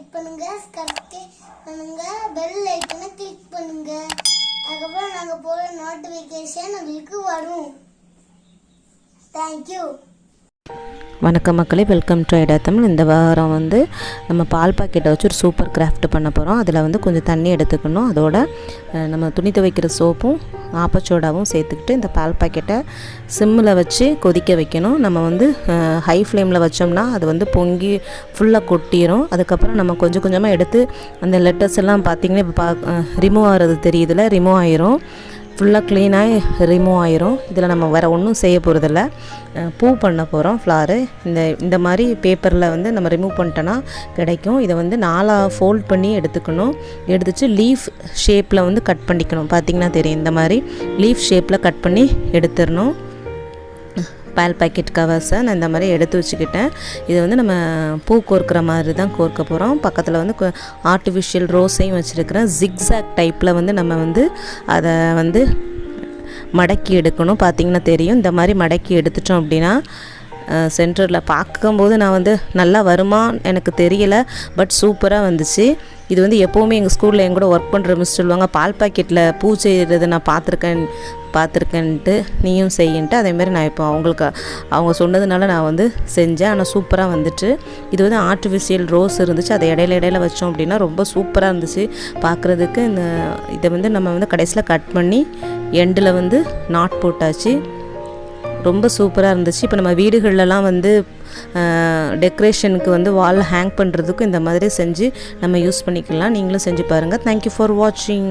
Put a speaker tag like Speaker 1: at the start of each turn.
Speaker 1: Like பண்ணுங்க, subscribe பண்ணுங்க, bell ஐகானை கிளிக் பண்ணுங்க. அதுக்கப்புறம் நாங்க போற நோட்டிபிகேஷன் உங்களுக்கு வரும். தேங்க்யூ.
Speaker 2: வணக்கம் மக்களே, வெல்கம் டு ஐடா தமிழ். இந்த வாரம் வந்து நம்ம பால் பாக்கெட்டை வச்சு ஒரு சூப்பர் கிராஃப்ட் பண்ண போகிறோம். அதில் வந்து கொஞ்சம் தண்ணி எடுத்துக்கணும். அதோட நம்ம துணி துவைக்கிற சோப்பும் ஆப்பச்சோடாவும் சேர்த்துக்கிட்டு இந்த பால் பாக்கெட்டை சிம்மில் வச்சு கொதிக்க வைக்கணும். நம்ம வந்து ஹை ஃப்ளேமில் வச்சோம்னா அது வந்து பொங்கி ஃபுல்லாக கொட்டிடும். அதுக்கப்புறம் நம்ம கொஞ்சம் கொஞ்சமாக எடுத்து அந்த லெட்டர்ஸ் எல்லாம் பார்த்திங்கன்னா இப்போ ரிமூவ் ஆகிறது தெரியுதுல, ரிமூவ் ஆயிரும். ஃபுல்லாக க்ளீனாகி ரிமூவ் ஆயிரும். இதில் நம்ம வேறு ஒன்றும் செய்ய போகிறதில்ல, பூ பண்ண போகிறோம். ஃப்ளாரு இந்த மாதிரி பேப்பரில் வந்து நம்ம ரிமூவ் பண்ணிட்டோன்னா கிடைக்கும். இதை வந்து 4 ஃபோல்ட் பண்ணி எடுத்துக்கணும். எடுத்துச்சு லீஃப் ஷேப்பில் வந்து கட் பண்ணிக்கணும். பார்த்திங்கன்னா தெரியும், இந்த மாதிரி லீஃப் ஷேப்பில் கட் பண்ணி எடுத்துடணும். பால் பாக்கெட் கவர்ஸை நான் இந்த மாதிரி எடுத்து வச்சுக்கிட்டேன். இது வந்து நம்ம பூ கோர்க்கிற மாதிரி தான் கோர்க்க போகிறோம். பக்கத்தில் வந்து ஆர்டிஃபிஷியல் ரோஸையும் வச்சுருக்கிறேன். ஜிக்ஸாக் டைப்பில் வந்து நம்ம வந்து அதை வந்து மடக்கி எடுக்கணும். பார்த்திங்கன்னா தெரியும், இந்த மாதிரி மடக்கி எடுத்துட்டோம் அப்படின்னா சென்டரில் பார்க்கும்போது நான் வந்து நல்லா வருமா எனக்கு தெரியலை, பட் சூப்பராக வந்துச்சு. இது வந்து எப்போவுமே எங்கள் ஸ்கூலில் என் கூட ஒர்க் பண்ணுற மிஸ் சொல்லுவாங்க, பால் பாக்கெட்டில் பூ செய்கிறது நான் பார்த்துருக்கேன்ட்டு நீயும் செய்யின்ட்டு. அதேமாதிரி நான் இப்போ அவங்க சொன்னதுனால நான் வந்து செஞ்சேன். ஆனால் சூப்பராக வந்துட்டு. இது வந்து ஆர்டிஃபிஷியல் ரோஸ் இருந்துச்சு, அதை இடையில வச்சோம் அப்படின்னா ரொம்ப சூப்பராக இருந்துச்சு பார்க்குறதுக்கு. இதை வந்து நம்ம வந்து கடைசியில் கட் பண்ணி எண்டில் வந்து நாட் போட்டாச்சு. ரொம்ப சூப்பராக இருந்துச்சு. இப்போ நம்ம வீடுகளெலாம் வந்து டெக்கரேஷனுக்கு வந்து வால் ஹேங் பண்ணுறதுக்கும் இந்த மாதிரி செஞ்சு நம்ம யூஸ் பண்ணிக்கலாம். நீங்களும் செஞ்சு பாருங்கள். தேங்க்யூ ஃபார் வாட்சிங்.